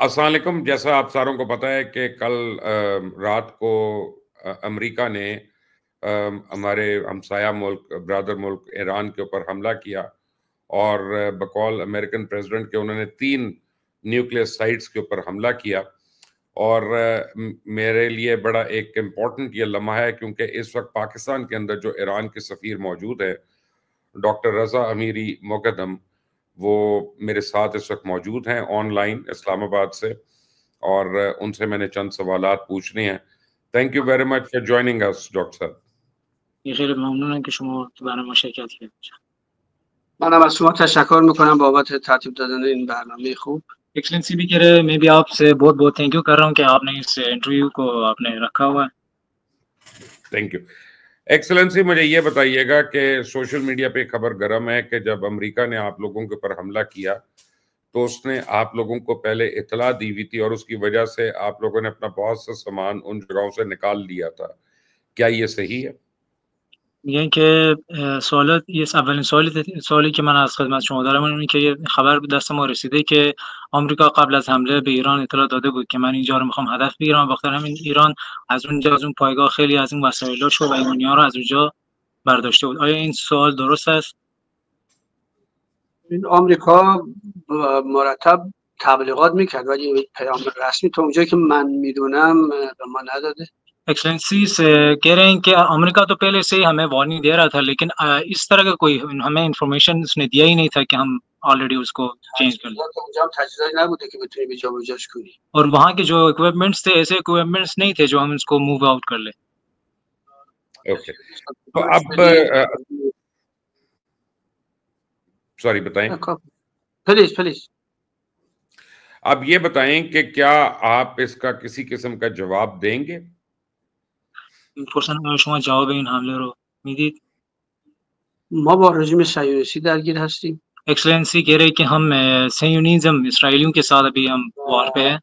अस्सलाम वालेकुम। जैसा आप सारों को पता है कि कल रात को अमेरिका ने हमारे हमसाया मुल्क ब्रदर मुल्क ईरान के ऊपर हमला किया और बकौल अमेरिकन प्रेसिडेंट के उन्होंने 3 न्यूक्लियर साइट्स के ऊपर हमला किया। और मेरे लिए बड़ा एक इम्पॉर्टेंट ये लम्हा है क्योंकि इस वक्त पाकिस्तान के अंदर जो ईरान के सफ़ीर मौजूद है डॉक्टर रज़ा अमीरी मुक़द्दम, वो मेरे साथ इस वक्त मौजूद हैं ऑनलाइन इस्लामाबाद से, और उनसे मैंने चंद सवालात पूछने हैं। Thank you very much for joining us doctor साहब। خیلی ممنونم که شما برای ما شرکت کردید. منم از شما تشکر میکنم بابت ترتیب دادن این برنامه خوب. एक्सलेंसी भी कह रहे, मैं भी आपसे बहुत बहुत थैंक यू कर रहा हूँ कि आपने इस इंटरव्यू को आपने रखा हुआ है। Thank you excellency. मुझे ये बताइएगा कि सोशल मीडिया पे खबर गर्म है कि जब अमेरिका ने आप लोगों के ऊपर हमला किया तो उसने आप लोगों को पहले इतला दी हुई थी और उसकी वजह से आप लोगों ने अपना बहुत सा सामान उन जगहों से निकाल लिया था। क्या ये सही है؟ میگن که سوالات یه اولین سوالی که من از خدمت شما دارم اینه که یه خبر به دست ما رسیده که آمریکا قبل از حمله به ایران اطلاع داده بود که من اینجا رو میخوام هدف بگیرم، بخاطر همین ایران از اونجا از اون پایگاه خیلی از این وسایلاشو و ایمنی‌ها رو از اونجا برداشته بود. آیا این سوال درست است؟ این آمریکا مرتب تبلیغات میکرد ولی پیام رسمی تا اونجایی که من میدونم به ما نداده. एक्सेलेंसी से कह रहे हैं कि अमेरिका तो पहले से ही हमें वार्निंग दे रहा था, लेकिन इस तरह का कोई हमें इंफॉर्मेशन उसने दिया ही नहीं था कि हम ऑलरेडी उसको चेंज कर लें। और वहाँ के जो इक्विपमेंट्स थे ऐसे इक्विपमेंट्स नहीं थे जो हम इसको मूव आउट कर ले। ओके, तो अब सॉरी बताएं। प्लीज अब ये बताएं कि क्या आप इसका किसी किस्म का जवाब देंगे? شما جواب این حمله رو میدید؟ ما با رژیم صهیونیستی درگیر هستیم. एक्सलेंसी कह रहे कि हम सयोनिज्म इसराइलियों के साथ अभी हम वार पे हैं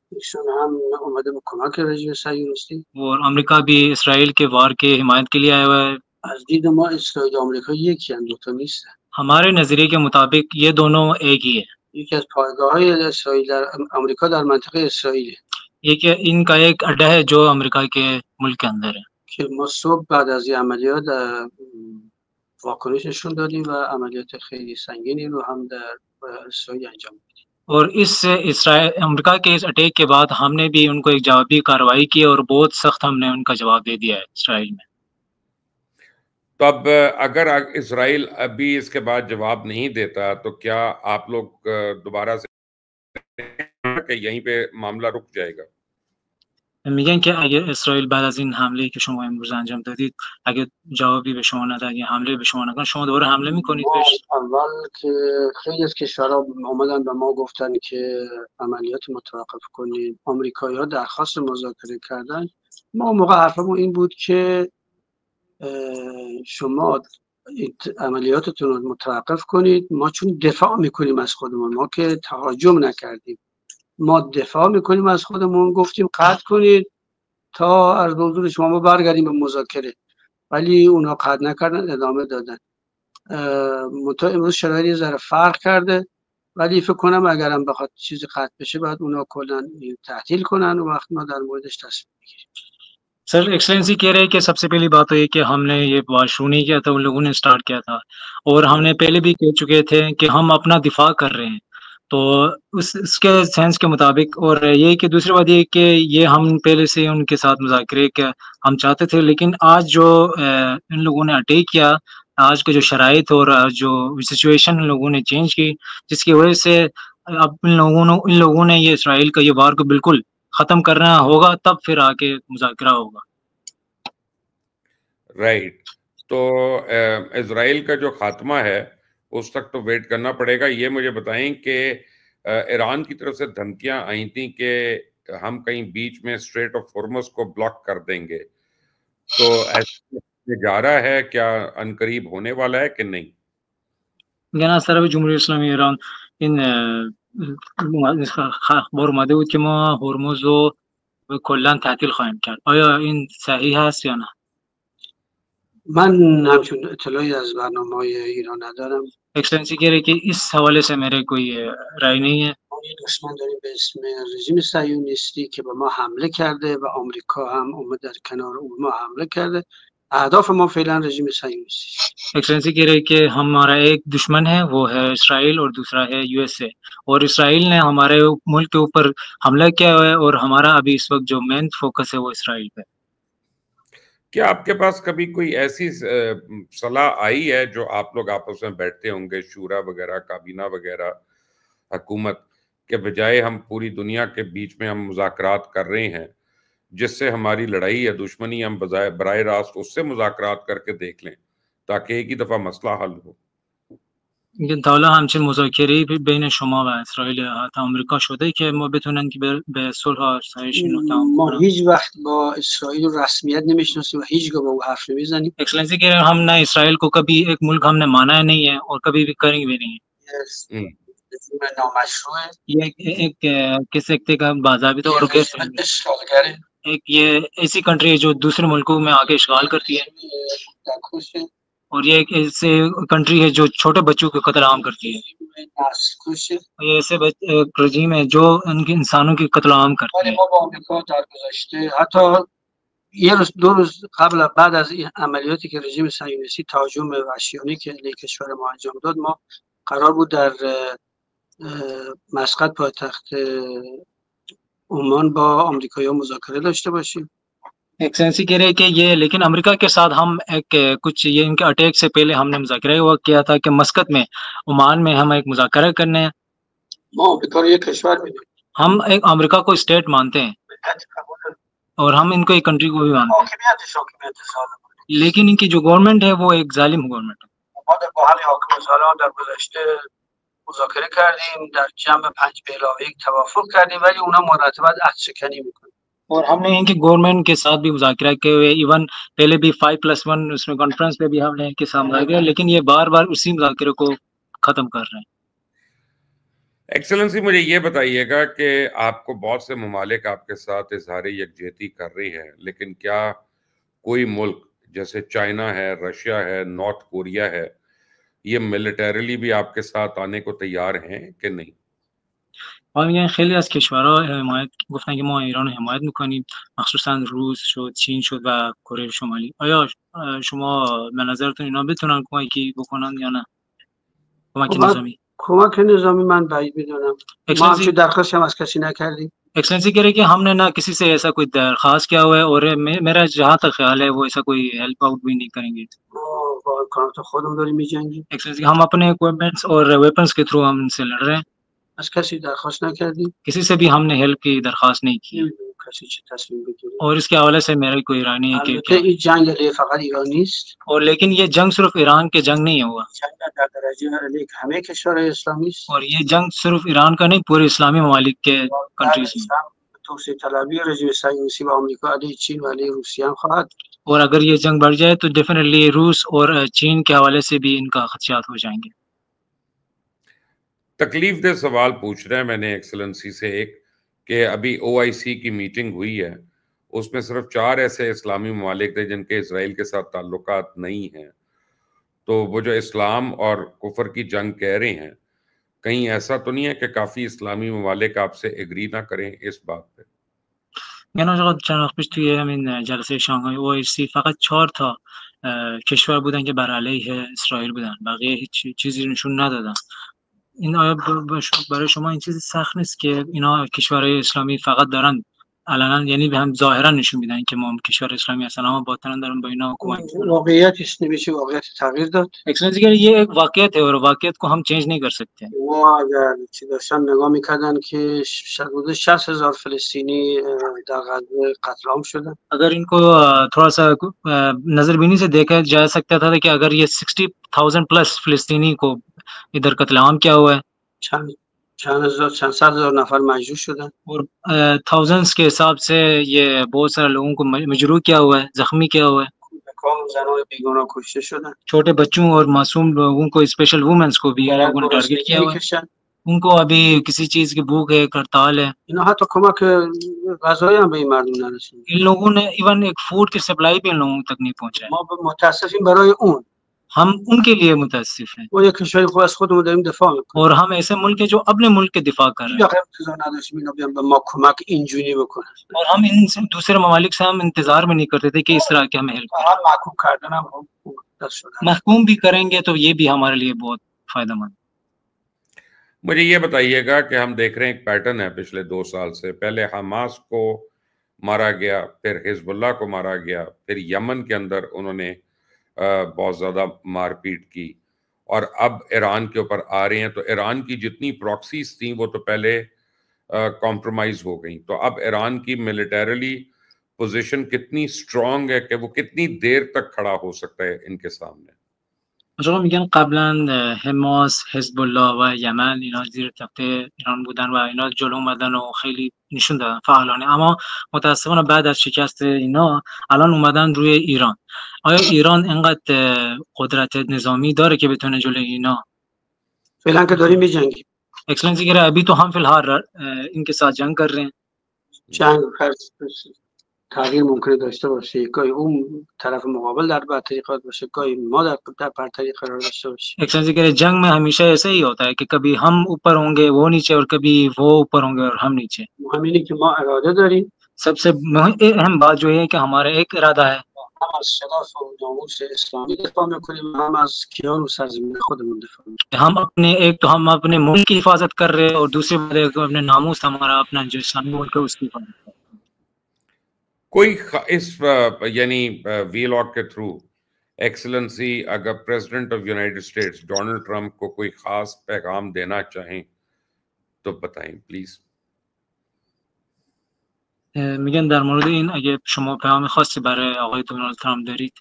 هم اومده به کمک رژیم صهیونیستی और अमेरिका भी इसराइल के वार के हिमायत के लिए आया हुआ है। از دید ما اسرائیل و آمریکا یکی ان، دو تا نیستن. हमारे नजरिए के मुताबिक ये दोनों एक ही है। یکی از پایگاه‌های اسرائیل در آمریکا در منطقه اسرائیل ये कि इनका एक अड्डा है जो अमेरिका के मुल्क के अंदर है که ما صبح بعد از این عملیات واکنششون دادیم و عملیات خیلی سنگینی رو هم در اسرائیل انجام دادیم. और इस अमेरिका के इस अटैक के बाद हमने भी उनको एक जवाबी कार्रवाई की और बहुत सख्त हमने उनका जवाब दे दिया है इसराइल में। तो अब अगर इसराइल अभी इसके बाद जवाब नहीं देता तो क्या आप लोग दोबारा से कि यहीं पे मामला रुक जाएगा? میگن که اگه اسرائیل بعد از این حمله‌ای که شما امروز انجام دادید اگه جوابی به شما نده، اگه حمله به شما نکنه، شما دوباره حمله میکنید بهش؟ اول که خیلی از کشورها اومدن به ما گفتن که عملیات متوقف کنید، آمریکایی‌ها درخواست مذاکره کردن، ما موقع حرفمون این بود که شما عملیاتتون رو متوقف کنید، ما چون دفاع میکنیم از خودمون، ما که تهاجم نکردیم، ما دفاع میکنیم از خودمون، گفتیم قطع کنید تا از حضور شما ما برگردیم به مذاکره، ولی اونا قطع نکردن، ادامه دادن. منتها امروز شرایط یه ذره فرق کرده، ولی فکر کنم اگرم بخواد چیزی قطع بشه بعد اونا کلا تعطیل کنن و وقت ما در موردش تصمیم بگیریم. सर एक्सलेंसी कह रहे हैं कि सबसे पहली बात तो ये कि हमने ये वार शुरू नहीं किया था, उन लोगों ने स्टार्ट किया था और हमने पहले भी कह चुके थे कि हम अपना दिफा कर रहे हैं, तो उसके सेंस के मुताबिक। और ये कि दूसरी बात ये कि ये हम पहले से उनके साथ मुज़ाकरे के हम चाहते थे, लेकिन आज जो इन लोगों ने अटैक किया, आज के जो शराइत और जो सिचुएशन इन लोगों ने चेंज की, जिसकी वजह से अब इन लोगों ने ये इसराइल का ये वार को बिल्कुल खत्म करना होगा, तब फिर आके मुज़ाकरा होगा। राइट, तो इजराइल का जो खात्मा है उस तक तो वेट करना पड़ेगा। ये मुझे बताएं कि ईरान की तरफ से धमकियां आई थी कि हम कहीं बीच में स्ट्रेट ऑफ हॉर्मुज़ को ब्लॉक कर देंगे, तो ऐसा जा रहा है क्या, अनकरीब होने वाला है कि नहीं? میگن از طرف جمهوری اسلامی ایران این خبر اومده بود که ما هرمز رو کلا تعطیل خواهیم کرد. آیا این صحیح هست یا نه؟ من همچون اطلاعی از برنامه‌های ایران ندارم. एक्सलेंसी कह रहे कि इस हवाले से मेरे कोई राय नहीं है। یه دشمن داریم به اسم رژیم صهیونیستی که به ما حمله کرده و آمریکا هم اومد در کنار اون ما حمله کرده. اهداف ما فعلا رژیم صهیونیستی. एक्सेलेंसी कह रहे कि हमारा एक दुश्मन है, वो है इसराइल, और दूसरा है यूएसए. और इसराइल ने हमारे मुल्क के ऊपर हमला किया हुआ है, और हमारा अभी इस वक्त जो मेन फोकस है वो इसराइल पे. क्या आपके पास कभी कोई ऐसी सलाह आई है जो आप लोग आपस में बैठते होंगे, शूरा वगैरह, काबीना वगैरह, हुकूमत के बजाय हम पूरी दुनिया के बीच में हम मुज़ाकरात कर रहे हैं, जिससे हमारी लड़ाई या दुश्मनी हम बराह रास्त उससे मुज़ाकरात करके देख लें ताकि एक ही दफा मसला हल हो. میگن تا حالا همچین مذاکره‌ای بین شما و اسرائیل حتی آمریکا شده که ما بتونن که به صلح و آسایش اینو تمام ما کنن؟ هیچ وقت با اسرائیل رسمیت نمیشناسیم و هیچگاه با او حرف نمیزنیم. एक्सेलेंसी कह रहे हैं हम ना इसराइल को कभी एक मुल्क हमने माना नहीं है और कभी भी करेंगे भी नहीं. رژیم نامشروع ये एक कह सकते का बाज़ाबिता और गैर اشغالگر एक ये ऐसी कंट्री है जो दूसरे मुल्कों में आके इश्गाल करती है, और ये एक ऐसे कंट्री है जो छोटे बच्चों को कत्ल आम करती है. ये ऐसे रजीम है जो उनके इंसानों की कत्ल आम करती है. ما با آمریکا در گذشته حتی یه روز دو روز قبل بعد از این عملیاتی که رژیم صهیونیستی تهاجم وحشیانه که علیه کشور ما انجام داد، ما قرار بود در مسقط پایتخت عمان با آمریکایی‌ها مذاکره داشته باشیم. एक्सेलेंसी कह रहे हैं कि ये लेकिन अमेरिका के साथ हम एक कुछ ये इनके अटैक से पहले हमने मुज़ाकरा हुआ किया था कि मस्कत में ओमान में हम एक मुज़ाकरा करने हैं. ما آمریکا رو یک کشور می‌دونیم. हम एक अमेरिका को स्टेट मानते हैं और हम इनको एक कंट्री को भी मानते हैं, حاکمیت ظالم. लेकिन इनकी जो गवर्नमेंट है वो एक जालिम गवर्नमेंट है. ما با همین حاکم ظالم در گذشته مذاکره کردیم، در جمع 5 به علاوه 1 توافق کردیم، ولی اونا مرتباً عهدشکنی میکنن. और हमने इनकी गवर्नमेंट के साथ भी मुज़ाकरा किए हुए, इवन पहले भी 5+1 उसमें कॉन्फ्रेंस पे भी हमने इनके साथ मुज़ाकरा, लेकिन ये बार बार उसी मुज़ाकरे को खत्म कर रहे हैं. एक्सेलेंसी, मुझे ये बताइएगा कि आपको बहुत से ममालिक आपके साथ इजहार यकजहती कर रही हैं, लेकिन क्या कोई मुल्क जैसे चाइना है, रशिया है, नॉर्थ कोरिया है, ये मिलिटरीली भी आपके साथ आने को तैयार हैं कि नहीं? و میگن خیلی از کشورها حمایت گفتن که ما ایران رو حمایت میکنیم، مخصوصا روس شد، چین شد و کره شمالی. آیا شما به نظرتون اینا بتونن کمکی بکنن یا نه؟ کمک نظامی؟ کمک نظامی من بعید میدونم. ما همچین درخواست هم از کسی نکردیم. एक्सेलेंसी कह रहे कि हमने ना किसी से ऐसा कोई दरखास्त किया हुआ है, और मेरा जहाँ तक ख्याल है वो ऐसा कोई हेल्प आउट भी नहीं करेंगे. خودم داریم می‌جنگیم. एक्सेलेंसी हम अपने इक्विपमेंट्स और वेपन्स के थ्रू हम इनसे लड़ रहे हैं. از کسی درخواست نکردیم. किसी से भी हमने हेल्प की दरखास्त नहीं की. کسی چه تصمیم بگیره. और इसके हवाले से मेरा कोई राय नहीं है कि این جنگ علیه فقط ایران نیست. और लेकिन ये जंग सिर्फ ईरान के जंग नहीं हुआ, جنگ در درجه علیه همه کشورهای اسلامی است. और ये जंग सिर्फ ईरान का नहीं, पूरे इस्लामी ममालिक के कंट्रीज में. توسعه طلبی رژیم صهیونیستی و آمریکا علیه چین و علیه روسیه هم خواهد. और अगर ये जंग बढ़ जाए तो डेफिनेटली रूस और चीन के हवाले से भी इनका खदशात हो जाएंगे. तकलीफ दे सवाल पूछ रहे हैं मैंने एक्सेलेंसी से एक कि अभी OIC की मीटिंग हुई है, उसमें सिर्फ 4 ऐसे इस्लामी ममालिक थे जिनके इसराइल के साथ ताल्लुकात नहीं हैं. तो वो जो इस्लाम और कुफर की जंग कह रहे हैं, कहीं ऐसा तो नहीं है कि काफी इस्लामी ममालिक आपसे एग्री ना करें इस बात पे? یعنی آقا چند وقت پیش توی همین جلسه شانگهای OIC فقط 4 تا کشور بودن که بر علیه اسرائیل بودن، بقیه هیچ چیزی نشون ندادن. این آیا برای شما این چیزی سخت نیست که اینا کشورهای اسلامی فقط دارن علنا، یعنی به هم ظاهرا نشون میدن که ما کشور اسلامی هستن اما باطنا دارن با اینا حکومت میکنن؟ واقعیت است، نمیشه واقعیت تغییر داد. एक्सेलेंसी कह रहे ये एक वाकईत है और वाकईत को हम चेंज नहीं कर सकते. ما اگر چی داشتن نگاه میکردن که حدود 60,000 فلسطینی در غزه قتل عام شدن. अगर इनको थोड़ा सा नजरबीनी से देखा जा सकता था कि अगर ये 60,000 प्लस फिलिस्तीनी को इधर कत्ल आम किया हुआ है, چند صد هزار نفر مجروح شدن और थाउजेंड्स के हिसाब से ये बहुत सारे लोगों को मजरूह किया हुआ है, जख्मी किया हुआ है. زنان بیگناه کشته شدن. छोटे बच्चों और मासूम लोगों को, स्पेशल वुमेन्स को भी लोगों ने टारगेट किया हुआ है. उनको अभी किसी चीज की भूख है, हड़ताल है. اینا حتی کمک غذایی هم به این مردم نرسید. इन लोगों ने इवन एक फूड की सप्लाई भी इन लोगों तक नहीं पहुंचाई. ما متاسفیم برای اون. हम उनके लिए मुतासिफ हैं ما یک کشور خود از خودمون داریم دفاع میکنیم. और हम ऐसे मुल्क हैं जो अपने मुल्क के दिफा कर रहे हैं واقعا انتظار نداشتیم اینا بیان به ما کمک اینجوری بکنن. और हम इन दूसरे ममालिक से हम इंतजार में नहीं करते थे कि इस तरह के हमें हेल्प هم محکوم کردن هم دست شدن. महकूम भी करेंगे तो ये भी हमारे लिए बहुत फायदेमंद. मुझे ये बताइएगा कि हम देख रहे हैं एक पैटर्न है पिछले 2 साल से, पहले हमास को मारा गया, फिर हिजबुल्लाह को मारा गया, फिर यमन के अंदर उन्होंने बहुत ज़्यादा मारपीट की और अब ईरान के ऊपर आ रहे हैं. तो ईरान की जितनी प्रॉक्सीज थी वो तो पहले कॉम्प्रोमाइज हो गई, तो अब ईरान की मिलिटरीली पोजीशन कितनी स्ट्रांग है कि वो कितनी देर तक खड़ा हो सकता है इनके सामने. آقا میگن قبلا حماس، حزب الله و یمن اینا زیر تخت ایران بودن و اینا جلو اومدن و خیلی نشون دادن فعالانه، اما متاسفانه بعد از شکست اینا الان اومدن روی ایران. آیا ایران اینقدر قدرت نظامی داره که بتونه جلوی اینا؟ فعلا که داریم می‌جنگیم. एक्सलेंसी कह रहे हैं अभी तो हम फिलहाल इनके साथ जंग कर रहे हैं. جنگ تغییر ممکنه داشته باشه، گاهی اون طرف مقابل در برتری قرار باشه، گاهی ما در برتری قرار داشته باشیم. एक्सलेंसी कह रहे हैं जंग में हमेशा ऐसा ही होता है कि कभी हम ऊपर होंगे वो नीचे और कभी वो ऊपर होंगे और हम नीचे. مهم اینه که ما اراده داریم. सबसे अहम बात जो है कि हमारा एक इरादा है. هم از شرف و ناموس اسلامی دفاع میکنیم، هم از کیان و سرزمین خودمون دفاع میکنیم. हम अपने मुल्क की हिफाजत कर रहे हैं और दूसरी बात है अपने नामूस हमारा अपना जो इस्लामी मुल्क है उसकी हिफाजत कर रहे हैं. कोई इस यानी वीलॉग के थ्रू एक्सलेंसी अगर president of United states Donald Trump को कोई खास पैगाम देना चाहें तो बताएं प्लीज. میگن در مورد این اگه شما پیام خاصی برای آقای دونالد ترامپ دارید.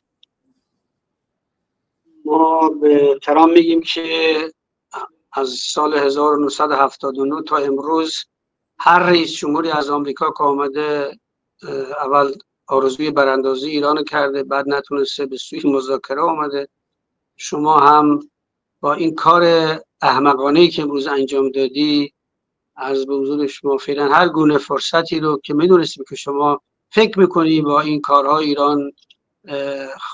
ما به ترامپ میگیم که از سال 1979 تا امروز هر رئیس جمهوری از آمریکا که آمده اول آرزوی براندازی ایران کرده، بعد نتونسته، به سوی مذاکره آمده. شما هم با این کار احمقانه‌ای که امروز انجام دادی از به حضور شما فعلا هر گونه فرصتی رو که میدونستیم که شما فکر میکنی با این کارها ایران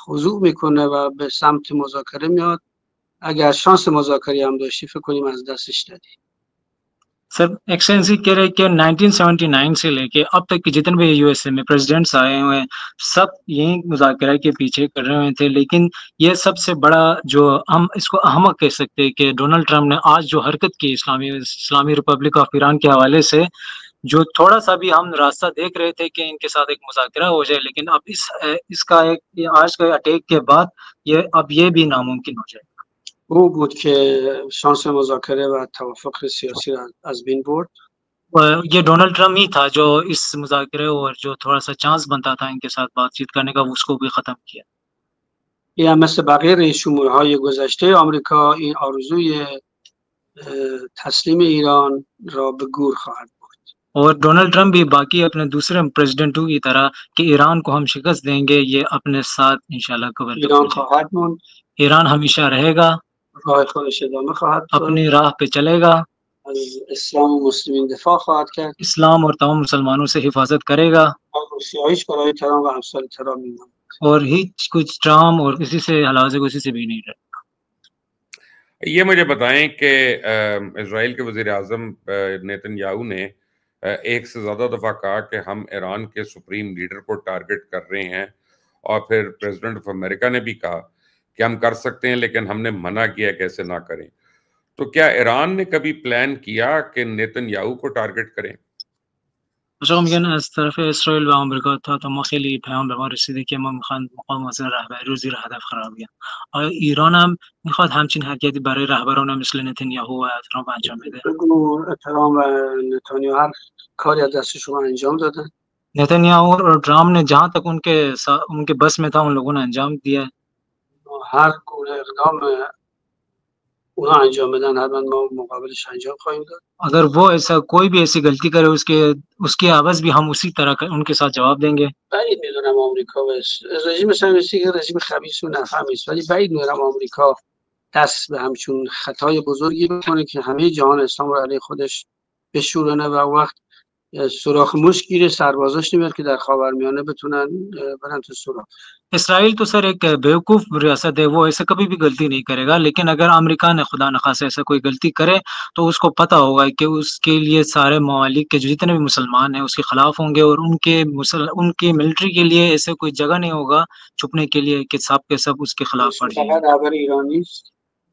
خضوع میکنه و به سمت مذاکره میاد، اگر شانس مذاکره هم داشتی فکر کنیم از دستش دادی. सर एक्सलेंसी कह रहे हैं कि 1979 से लेके अब तक के जितने भी यूएसए में प्रेसिडेंट्स आए हुए हैं सब यही मुज़ाकरा के पीछे कर रहे हुए थे, लेकिन ये सबसे बड़ा जो हम इसको अहमक कह सकते हैं कि डोनाल्ड ट्रंप ने आज जो हरकत की इस्लामी रिपब्लिक ऑफ ईरान के हवाले से, जो थोड़ा सा भी हम रास्ता देख रहे थे कि इनके साथ एक मुज़ाकरा हो जाए, लेकिन अब इसका एक आज के अटैक के बाद ये भी नामुमकिन हो जाए. او بود که شانس مذاکره و توافق سیاسی را از بین برد. ये डोनाल्ड ट्रम्प ही था जो इस मुज़ाकरे और जो थोड़ा सा चांस बनता था इनके साथ बातचीत करने का उसको भी खत्म किया. یا مثل بقیه رئیس جمهورهای گذشته آمریکا این آرزوی تسلیم ایران را به گور خواهد برد. और डोनाल्ड ट्रम्प भी बाकी अपने दूसरे प्रेसिडेंटों की तरह कि ईरान को हम शिकस्त देंगे ये अपने साथ इंशाल्लाह कवर करेंगे. ایران خواهد موند. ईरान हमेशा रहेगा, راه خودش ادامه خواهد داد، अपनी राह पे चलेगा, از اسلام و مسلمین دفاع خواهد کرد، इस्लाम और तमाम मुसलमानों से हिफाजत करेगा روسیه هیچ برای ترامپ و همسال ترامپ میماند. और हिच कुछ ट्रम्प और किसी से हलाजे किसी से भी नहीं रहेगा. ये मुझे बताएं कि इजराइल के वज़ीर आज़म नेतन्याहू ने एक से ज़्यादा दफ़ा कहा कि हम ईरान के सुप्रीम लीडर को टारगेट कर रहे हैं, और फिर प्रेसिडेंट ऑफ अमेरिका ने भी कहा कि हम कर सकते हैं लेकिन हमने मना किया कैसे ना करें. तो क्या ईरान ने कभी प्लान किया कि नेतन्याहू को टारगेट करें؟ شما میگن از طرف اسرائیل و آمریکا تا ما خیلی پیام به ما رسیده که ما میخوان مقام وزیر رهبری رو زیر هدف قرار بدن. آیا ایران هم میخواد همچین حرکتی برای رهبران مثل نتانیاهو و ترامپ انجام بده؟ ترامپ و نتانیاهو هر کاری از دست شما انجام دادن. नेतन्याहू और ट्रम्प ने जहां तक उनके बस में था उन लोगों ने अंजाम दिया. هر گونه اقدام اونا انجام بدن حتما ما مقابلش انجام خواهیم داد. अगर वो ऐसा कोई भी ऐसी गलती करे उसके आवाज भी हम उसी तरह उनके साथ जवाब देंगे. بعید میدونم آمریکا رژیم مثلا که رژیم خبیث و نفهمی است، ولی بعید میدونم آمریکا دست به همچون خطای بزرگی بکنه که همه جهان اسلام رو علیه خودش بشورونه و وقت سوراخ موش گیره سربازاش نمیاد که در خاورمیانه بتونن برن تو سوراخ. इसराइल तो सर एक बेवकूफ़ रियासत है, वो ऐसे कभी भी गलती नहीं करेगा, लेकिन अगर अमेरिका ने खुदा न ख़ास्ता ऐसा कोई गलती करे, तो उसको पता होगा कि उसके लिए सारे ममालिक के जितने भी मुसलमान हैं, उसके खिलाफ होंगे और उनकी मिलिट्री के लिए ऐसे कोई जगह नहीं होगा छुपने के लिए कि सब के सब उसके खिलाफ पड़ जाएंगे।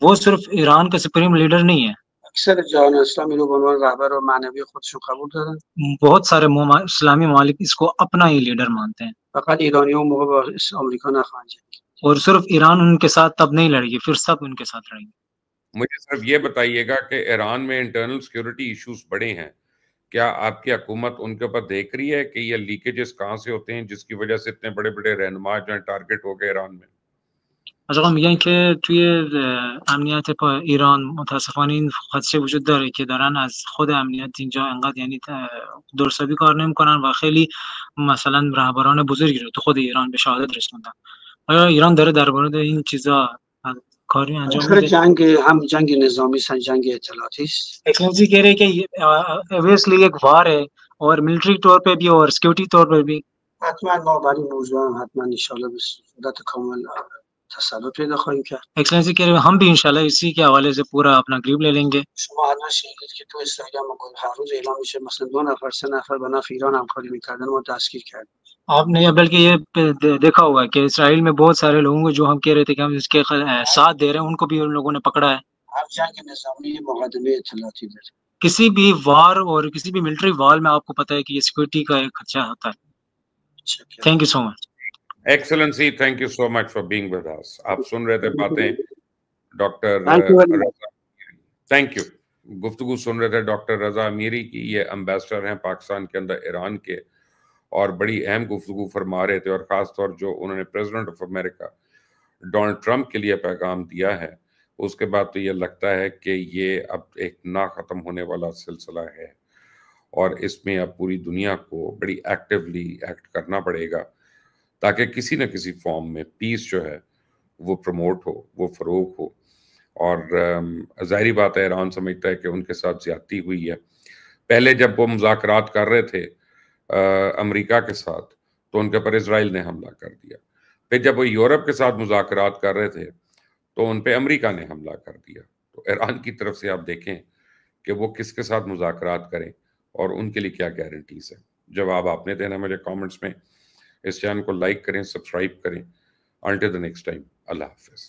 वो सिर्फ ईरान का सुप्रीम लीडर नहीं है, अक्सर जहान इस्लामी लोग उन्होंने रहबर और मानवीय खुदशो कबूल करें, बहुत सारे इस्लामी ममालिक इसको अपना ही लीडर मानते हैं। फ़कत ईरानियों अमेरिका ना खान जाएंगे, और सिर्फ ईरान उनके साथ तब नहीं लड़ेगी, फिर सब उनके साथ लड़ेंगे। मुझे सिर्फ ये बताइएगा कि ईरान में इंटरनल सिक्योरिटी इश्यूज बड़े हैं, क्या आपकी हुकूमत उनके ऊपर देख रही है कि ये लीकेजेस कहाँ से होते हैं जिसकी वजह से इतने बड़े बड़े रहनुमा जो हैं टारगेट हो गए ईरान में؟ از آقا میگن که توی امنیت ایران متاسفانه این خدشه وجود داره که دارن از خود امنیت اینجا انقدر یعنی درستابی کار نمیکنن و خیلی مثلا رهبران بزرگی رو تو خود ایران به شهادت رسوندن. آیا ایران داره درباره این چیزا کاری انجام میده؟ جنگ هم جنگ نظامی است، جنگ اطلاعاتی است. एक्सेलेंसी कह रहे हैं कि obviously एक वार है और मिलिट्री तौर पे भी और सिक्योरिटी तौर पे भी। حتما ما برای موضوع هم حتما ان شاء الله به صورت کامل تسلط پیدا خواهیم کرد. एक्सेलेंसी कह रहे हैं हम भी इंशाल्लाह इसी के हवाले से पूरा अपना ग्रिप ले लेंगे। شما حتما شنیدید که تو اسرائیل هم هر روز اعلام میشه مثلا 2 نفر 3 نفر به نفع ایران همکاری میکردن ما دستگیر کردیم. आपने या बल्कि ये देखा होगा कि इसराइल में बहुत सारे लोगों को जो हम कह रहे थे कि हम इसके साथ दे रहे हैं, उनको भी उन लोगों ने पकड़ा है। हर जंग निज़ामी मुकदमे इत्तलाती दर किसी भी वार और किसी भी मिलिट्री वार में आपको पता है कि ये सिक्योरिटी का एक खर्चा होता है। Thank you so much excellency, thank you so much for being with us. आप सुन रहे थे बातें डॉक्टर थैंक यू गुफ्तगू सुन रहे थे डॉक्टर रजा अमीरी की। ये एम्बेसडर हैं पाकिस्तान के अंदर ईरान के, और बड़ी अहम गुफ्तगू फरमा रहे थे, और ख़ास तौर जो उन्होंने president of America Donald Trump के लिए पैगाम दिया है, उसके बाद तो ये लगता है कि ये अब एक ना ख़त्म होने वाला सिलसिला है, और इसमें अब पूरी दुनिया को बड़ी एक्टिवली एक्ट करना पड़ेगा ताकि किसी न किसी फॉर्म में पीस जो है वो प्रमोट हो, वो फ़रोग हो। और ज़ाहिरी बात है ईरान समझता है कि उनके साथ ज़्यादती हुई है। पहले जब वो मुज़ाकरात कर रहे थे अमेरिका के साथ, तो उनके ऊपर इजराइल ने हमला कर दिया। फिर जब वो यूरोप के साथ मुज़ाकरात कर रहे थे तो उन पे अमेरिका ने हमला कर दिया। तो ईरान की तरफ से आप देखें कि वो किसके साथ मुज़ाकरात करें और उनके लिए क्या गारंटीज है। जवाब आपने देना मुझे कमेंट्स में। इस चैनल को लाइक करें, सब्सक्राइब करें। Until the next time, Allah Hafiz.